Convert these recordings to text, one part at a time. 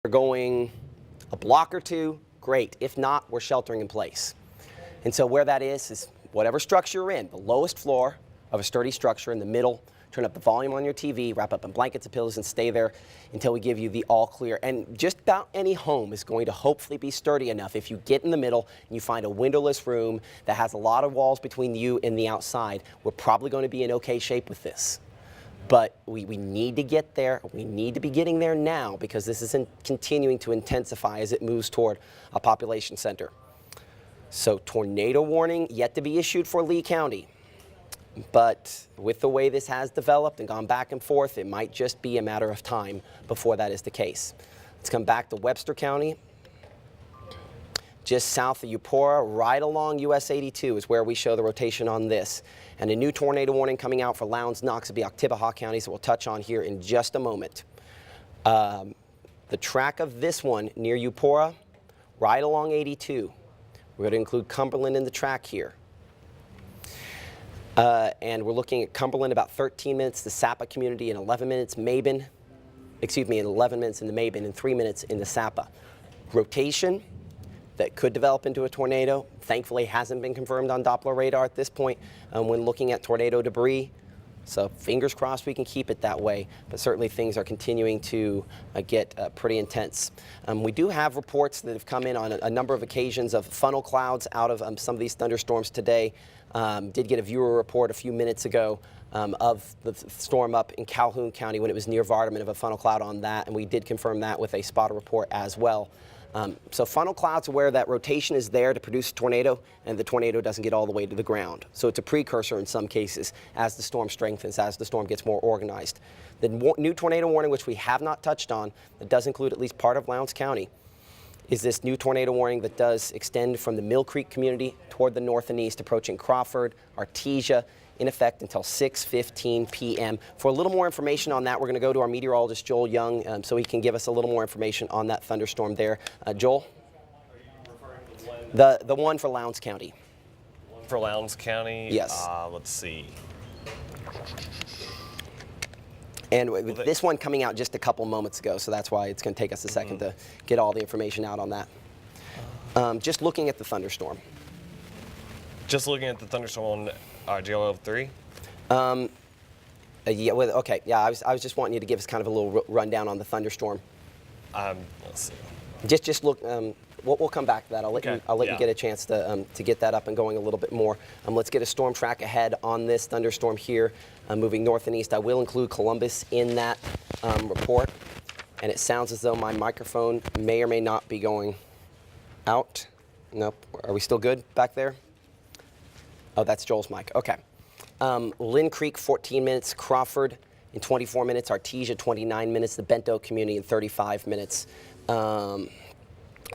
We're going a block or two, great. If not, we're sheltering in place. And so where that is whatever structure you're in, the lowest floor of a sturdy structure in the middle. Turn up the volume on your TV, wrap up in blankets and pillows, and stay there until we give you the all clear. And just about any home is going to hopefully be sturdy enough. If you get in the middle and you find a windowless room that has a lot of walls between you and the outside, we're probably going to be in okay shape with this. But we need to get there. We need to be getting there now because this is continuing to intensify as it moves toward a population center. So tornado warning yet to be issued for Lee County. But with the way this has developed and gone back and forth, it might just be a matter of time before that is the case. Let's come back to Webster County. Just south of Eupora, right along US 82 is where we show the rotation on this. And a new tornado warning coming out for Lowndes, Noxubee, Oktibbeha counties that we'll touch on here in just a moment. The track of this one near Eupora, right along 82. We're going to include Cumberland in the track here. And we're looking at Cumberland about 13 minutes, the Sapa community in 11 minutes, in 11 minutes in the Mabin, and 3 minutes in the Sapa. Rotation that could develop into a tornado, thankfully hasn't been confirmed on Doppler radar at this point when looking at tornado debris. So fingers crossed we can keep it that way, but certainly things are continuing to get pretty intense. We do have reports that have come in on a number of occasions of funnel clouds out of some of these thunderstorms today. Did get a viewer report a few minutes ago of the storm up in Calhoun County when it was near Vardaman of a funnel cloud on that, and we did confirm that with a spotter report as well. So funnel clouds are where that rotation is there to produce a tornado, and the tornado doesn't get all the way to the ground. So it's a precursor in some cases as the storm strengthens, as the storm gets more organized. The new tornado warning, which we have not touched on, that does include at least part of Lowndes County, is this new tornado warning that does extend from the Mill Creek community toward the north and east, approaching Crawford, Artesia, in effect until 6:15 p.m. For a little more information on that, we're going to go to our meteorologist, Joel Young, so he can give us a little more information on that thunderstorm there. Joel? Are you referring to the one for Lowndes County. For Lowndes County? Yes. Let's see. And with this one coming out just a couple moments ago, so that's why it's going to take us a second to get all the information out on that. Just looking at the thunderstorm. Just looking at the thunderstorm on GLO 3? Yeah, okay. Yeah, I was just wanting you to give us kind of a little rundown on the thunderstorm. Let's see. Just look. We'll come back to that. I'll let you get a chance to get that up and going a little bit more. Let's get a storm track ahead on this thunderstorm here, moving north and east. I will include Columbus in that report, and it sounds as though my microphone may or may not be going out. Nope. Are we still good back there? Oh, that's Joel's mic. Okay. Lynn Creek, 14 minutes. Crawford in 24 minutes. Artesia, 29 minutes. The Bento community in 35 minutes.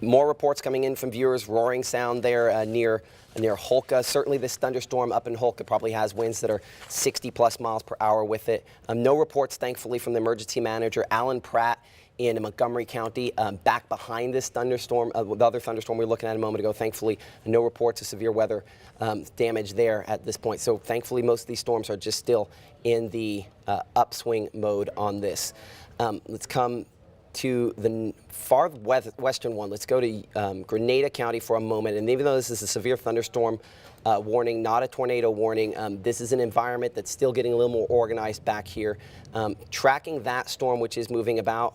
More reports coming in from viewers. Roaring sound there near Holka. Certainly this thunderstorm up in Holka probably has winds that are 60+ miles per hour with it. No reports, thankfully, from the emergency manager, Alan Pratt, in Montgomery County, back behind this thunderstorm, the other thunderstorm we were looking at a moment ago. Thankfully, no reports of severe weather damage there at this point. So thankfully, most of these storms are just still in the upswing mode on this. Let's come to the far western one. Let's go to Grenada County for a moment. And even though this is a severe thunderstorm warning, not a tornado warning, this is an environment that's still getting a little more organized back here. Tracking that storm, which is moving about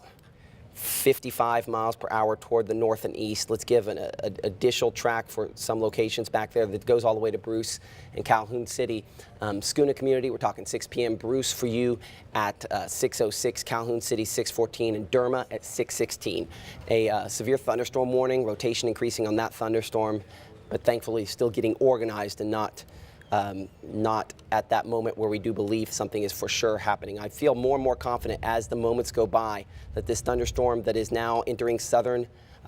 55 miles per hour toward the north and east. Let's give an additional track for some locations back there that goes all the way to Bruce and Calhoun City. Schoona community, we're talking 6 p.m. Bruce for you at 6:06, Calhoun City 6:14, and Derma at 6:16. A severe thunderstorm warning, rotation increasing on that thunderstorm, but thankfully still getting organized and not at that moment where we do believe something is for sure happening. I feel more and more confident as the moments go by that this thunderstorm that is now entering southern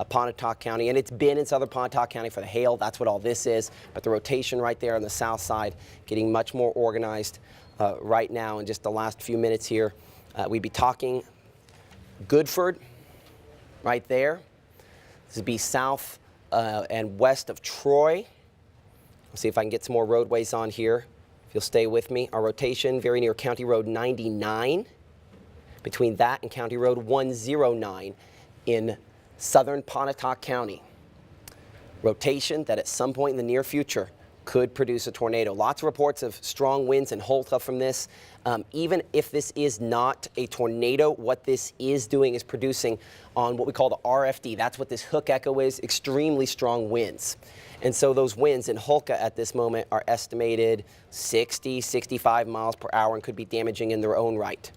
Pontotoc County, and it's been in southern Pontotoc County for the hail, that's what all this is, but the rotation right there on the south side getting much more organized right now in just the last few minutes here. We'd be talking Goodford right there. This would be south and west of Troy. Let's see if I can get some more roadways on here. If you'll stay with me. Our rotation very near County Road 99, between that and County Road 109. in southern Pontotoc County. Rotation that at some point in the near future could produce a tornado. Lots of reports of strong winds and Holta from this. Even if this is not a tornado, what this is doing is producing on what we call the RFD. That's what this hook echo is, extremely strong winds. And so those winds in Holka at this moment are estimated 60, 65 miles per hour and could be damaging in their own right.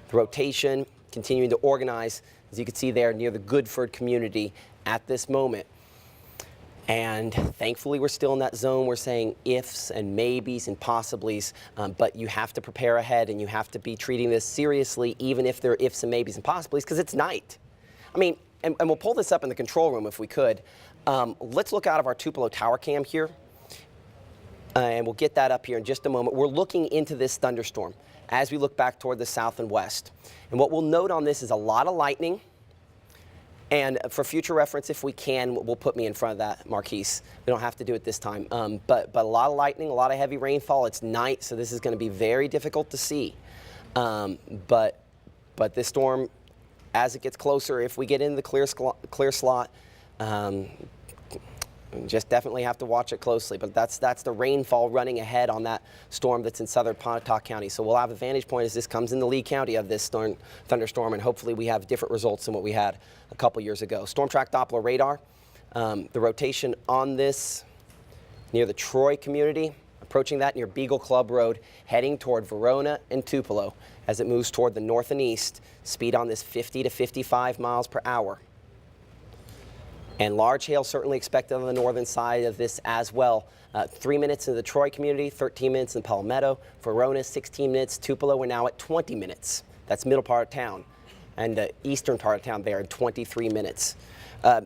The rotation continuing to organize, as you can see there near the Goodford community at this moment. And thankfully, we're still in that zone. We're saying ifs and maybes and possiblies, but you have to prepare ahead and you have to be treating this seriously, even if there are ifs and maybes and possibilities, because it's night. I mean, and we'll pull this up in the control room if we could. Let's look out of our Tupelo tower cam here, and we'll get that up here in just a moment. We're looking into this thunderstorm as we look back toward the south and west. And what we'll note on this is a lot of lightning. And for future reference, if we can, we'll put me in front of that, Marquise. We don't have to do it this time. But a lot of lightning, a lot of heavy rainfall. It's night, so this is going to be very difficult to see. But this storm, as it gets closer, if we get into the clear slot, just definitely have to watch it closely. But that's the rainfall running ahead on that storm that's in southern Pontotoc County. So we'll have a vantage point as this comes in the Lee County of this thunderstorm, and hopefully we have different results than what we had a couple years ago. Storm track Doppler radar, the rotation on this near the Troy community, approaching that near Beagle Club Road, heading toward Verona and Tupelo as it moves toward the north and east. Speed on this 50 to 55 miles per hour. And large hail certainly expected on the northern side of this as well. 3 minutes in the Troy community, 13 minutes in Palmetto. Verona, 16 minutes. Tupelo, we're now at 20 minutes. That's middle part of town. And the eastern part of town there in 23 minutes.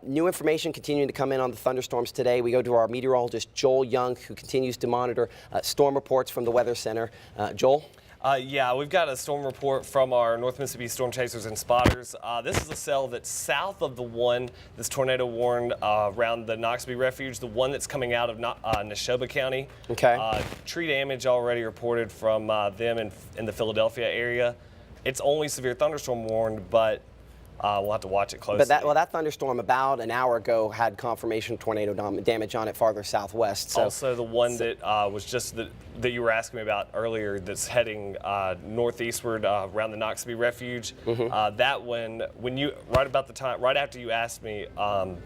New information continuing to come in on the thunderstorms today. We go to our meteorologist, Joel Young, who continues to monitor storm reports from the Weather Center. Joel? Yeah, we've got a storm report from our North Mississippi Storm Chasers and Spotters. This is a cell that's south of the one that's tornado warned around the Noxubee Refuge, the one that's coming out of Neshoba County. Okay. Tree damage already reported from them in the Philadelphia area. It's only severe thunderstorm warned, but we'll have to watch it closely. But that thunderstorm about an hour ago had confirmation of tornado damage on it farther southwest. So, also, the one that was just that you were asking me about earlier, that's heading northeastward around the Noxubee Refuge. That one, right after you asked me,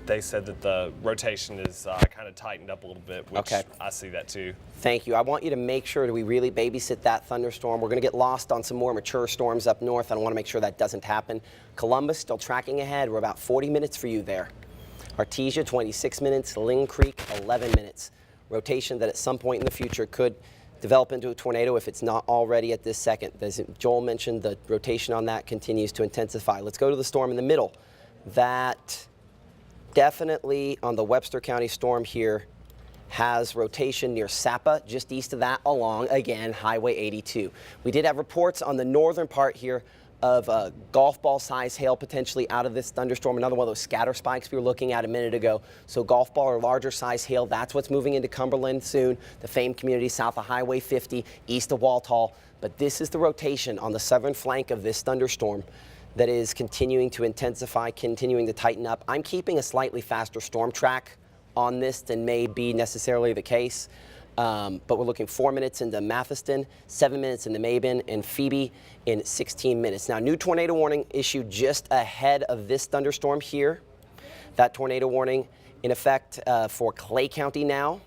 they said that the rotation is kind of tightened up a little bit, which okay. I see that too. Thank you. I want you to make sure that we really babysit that thunderstorm. We're going to get lost on some more mature storms up north. I want to make sure that doesn't happen. Columbus still tracking ahead. We're about 40 minutes for you there. Artesia, 26 minutes. Ling Creek, 11 minutes. Rotation that at some point in the future could develop into a tornado if it's not already at this second. As Joel mentioned, the rotation on that continues to intensify. Let's go to the storm in the middle. That definitely on the Webster County storm here has rotation near Sapa, just east of that along, again, Highway 82. We did have reports on the northern part here of golf ball size hail potentially out of this thunderstorm, another one of those scatter spikes we were looking at a minute ago. So golf ball or larger size hail, that's what's moving into Cumberland soon, the famed community south of Highway 50, east of Walthall. But this is the rotation on the southern flank of this thunderstorm that is continuing to intensify, continuing to tighten up. I'm keeping a slightly faster storm track on this than may be necessarily the case. But we're looking 4 minutes into Mathiston, 7 minutes into Mabin, and Phoebe in 16 minutes. Now, new tornado warning issued just ahead of this thunderstorm here. That tornado warning in effect for Clay County now,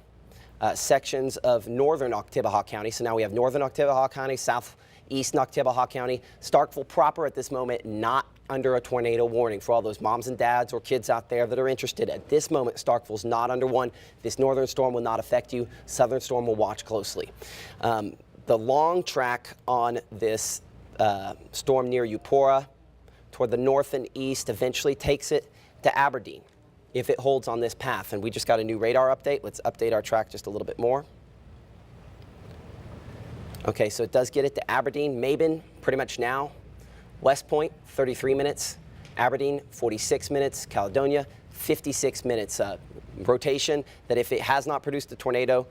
sections of northern Oktibbeha County. So now we have northern Oktibbeha County, southeast Oktibbeha County, Starkville proper at this moment, not under a tornado warning. For all those moms and dads or kids out there that are interested, at this moment, Starkville's not under one. This northern storm will not affect you. Southern storm will watch closely. The long track on this storm near Eupora toward the north and east eventually takes it to Aberdeen if it holds on this path. And we just got a new radar update. Let's update our track just a little bit more. Okay, so it does get it to Aberdeen, Mabin, pretty much now. West Point, 33 minutes. Aberdeen, 46 minutes. Caledonia, 56 minutes. Rotation that if it has not produced a tornado,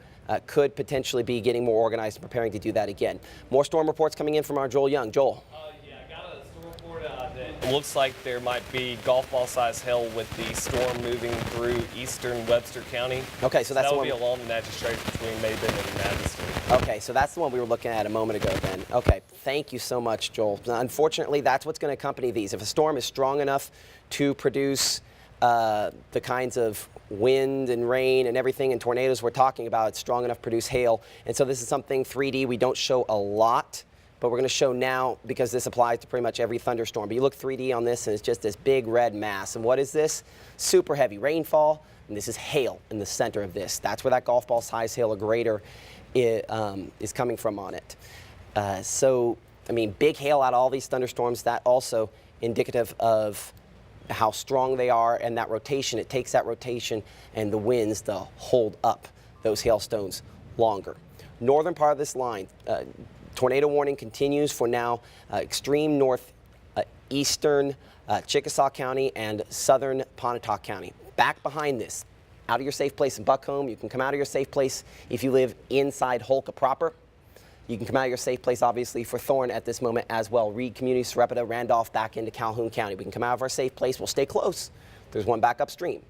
could potentially be getting more organized and preparing to do that again. More storm reports coming in from our Joel Young. Joel. Yeah, I got a storm report It looks like there might be golf ball size hail with the storm moving through eastern Webster County. Okay, so that's that the will one. be along the Natchez Strait between Maben and Madison. Okay, so that's the one we were looking at a moment ago then. Okay, thank you so much, Joel. Now, unfortunately, that's what's going to accompany these. If a storm is strong enough to produce the kinds of wind and rain and everything and tornadoes we're talking about, it's strong enough to produce hail. And so this is something 3D we don't show a lot, but we're going to show now because this applies to pretty much every thunderstorm. But you look 3D on this and it's just this big red mass. And what is this? Super heavy rainfall, and this is hail in the center of this. That's where that golf ball size hail or greater is coming from on it. So, I mean, big hail out of all these thunderstorms, that also indicative of how strong they are and that rotation. It takes that rotation and the winds to hold up those hailstones longer. Northern part of this line, tornado warning continues for now extreme northeastern Chickasaw County and southern Pontotoc County. Back behind this, out of your safe place in Buckhome. You can come out of your safe place if you live inside Holka proper. You can come out of your safe place, obviously, for Thorne at this moment as well. Reed Community, Sarepta, Randolph, back into Calhoun County. We can come out of our safe place. We'll stay close. There's one back upstream.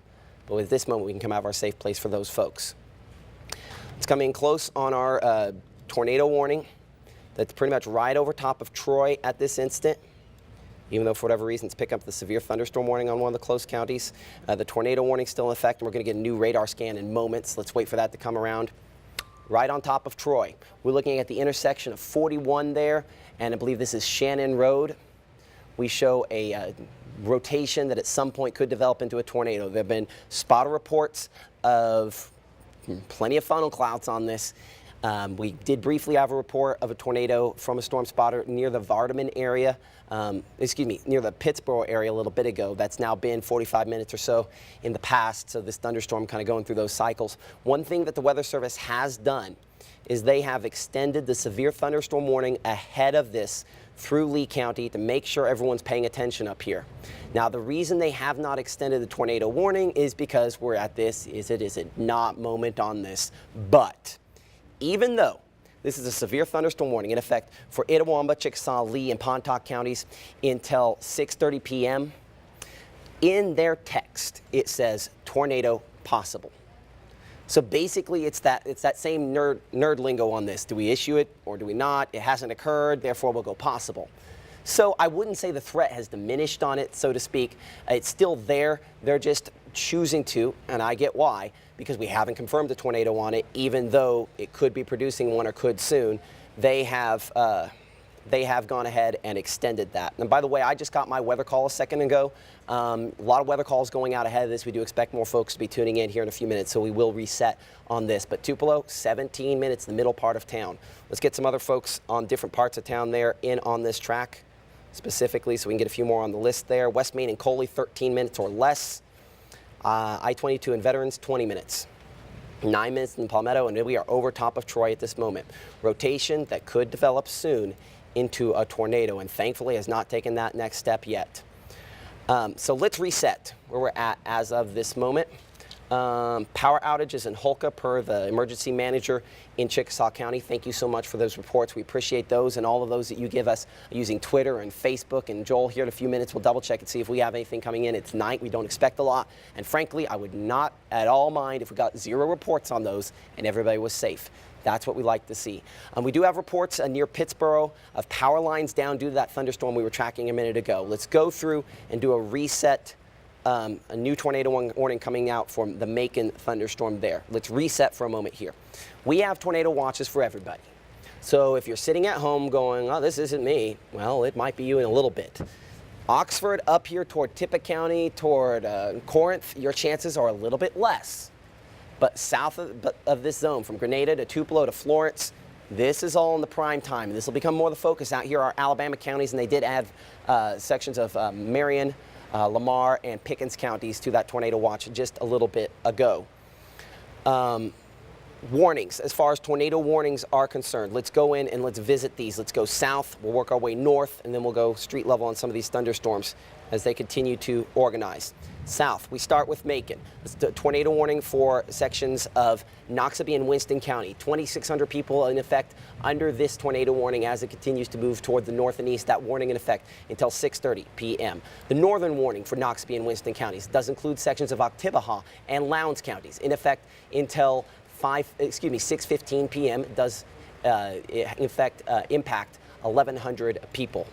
But at this moment, we can come out of our safe place for those folks. It's coming close on our tornado warning. That's pretty much right over top of Troy at this instant. Even though for whatever reason it's picking up the severe thunderstorm warning on one of the close counties. The tornado warning still in effect, and we're going to get a new radar scan in moments. Let's wait for that to come around. Right on top of Troy. We're looking at the intersection of 41 there, and I believe this is Shannon Road. We show a rotation that at some point could develop into a tornado. There have been spotter reports of plenty of funnel clouds on this. We did briefly have a report of a tornado from a storm spotter near the Vardaman area, near the Pittsboro area a little bit ago. That's now been 45 minutes or so in the past, so this thunderstorm kind of going through those cycles. One thing that the Weather Service has done is they have extended the severe thunderstorm warning ahead of this through Lee County to make sure everyone's paying attention up here. Now, the reason they have not extended the tornado warning is because we're at this is it not moment on this. But even though this is a severe thunderstorm warning in effect for Itawamba, Chickasaw, Lee, and Pontotoc counties until 6:30 p.m., in their text it says tornado possible. So basically it's that same nerd lingo on this. Do we issue it or do we not? It hasn't occurred, therefore we'll go possible. So I wouldn't say the threat has diminished on it, so to speak. It's still there. They're just choosing to, and I get why, because we haven't confirmed a tornado on it, even though it could be producing one or could soon. They have gone ahead and extended that. And by the way, I just got my weather call a second ago. A lot of weather calls going out ahead of this. We do expect more folks to be tuning in here in a few minutes, so we will reset on this. But Tupelo, 17 minutes, the middle part of town. Let's get some other folks on different parts of town there in on this track specifically, so we can get a few more on the list there. West Main and Coley, 13 minutes or less. I-22 and Veterans, 20 minutes. 9 minutes in Palmetto, and we are over top of Troy at this moment. Rotation that could develop soon into a tornado, and thankfully has not taken that next step yet. So let's reset where we're at as of this moment. Power outages in Holka per the emergency manager in Chickasaw County. Thank you so much for those reports. We appreciate those and all of those that you give us using Twitter and Facebook. And Joel, here in a few minutes, we'll double check and see if we have anything coming in. It's night. We don't expect a lot. And frankly, I would not at all mind if we got 0 reports on those and everybody was safe. That's what we like to see. We do have reports near Pittsboro of power lines down due to that thunderstorm we were tracking a minute ago. Let's go through and do a reset. A new tornado warning coming out from the Macon thunderstorm there. Let's reset for a moment here. We have tornado watches for everybody. So if you're sitting at home going, oh, this isn't me, well, it might be you in a little bit. Oxford up here toward Tippah County, toward Corinth, your chances are a little bit less. But south of this zone, from Grenada to Tupelo to Florence, this is all in the prime time. This will become more the focus. Out here are Alabama counties, and they did add sections of Marion, Lamar, and Pickens counties to that tornado watch just a little bit ago. Warnings, as far as tornado warnings are concerned, let's go in and let's visit these. Let's go south, we'll work our way north, and then we'll go street level on some of these thunderstorms as they continue to organize. South, we start with Macon. It's the tornado warning for sections of Noxubee and Winston County. 2,600 people in effect under this tornado warning as it continues to move toward the north and east. That warning in effect until 6:30 p.m. The northern warning for Noxubee and Winston counties does include sections of Oktibbeha and Lowndes counties in effect until 6:15 p.m. It does in fact impact 1,100 people.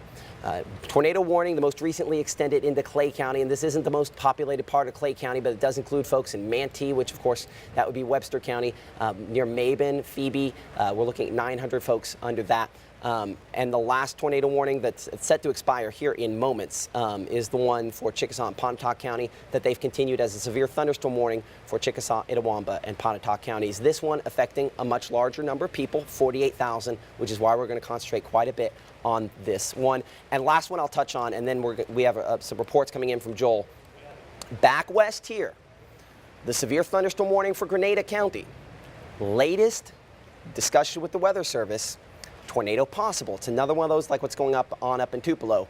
Tornado warning, the most recently extended into Clay County, and this isn't the most populated part of Clay County, but it does include folks in Manatee, which of course that would be Webster County, near Mabin, Phoebe. We're looking at 900 folks under that. And the last tornado warning that's set to expire here in moments is the one for Chickasaw and Pontotoc County that they've continued as a severe thunderstorm warning for Chickasaw, Itawamba, and Pontotoc counties. This one affecting a much larger number of people, 48,000, which is why we're going to concentrate quite a bit on this one. And last one I'll touch on, and then we have some reports coming in from Joel. Back west here, the severe thunderstorm warning for Grenada County. Latest discussion with the Weather Service. Tornado possible. It's another one of those like what's going up in Tupelo.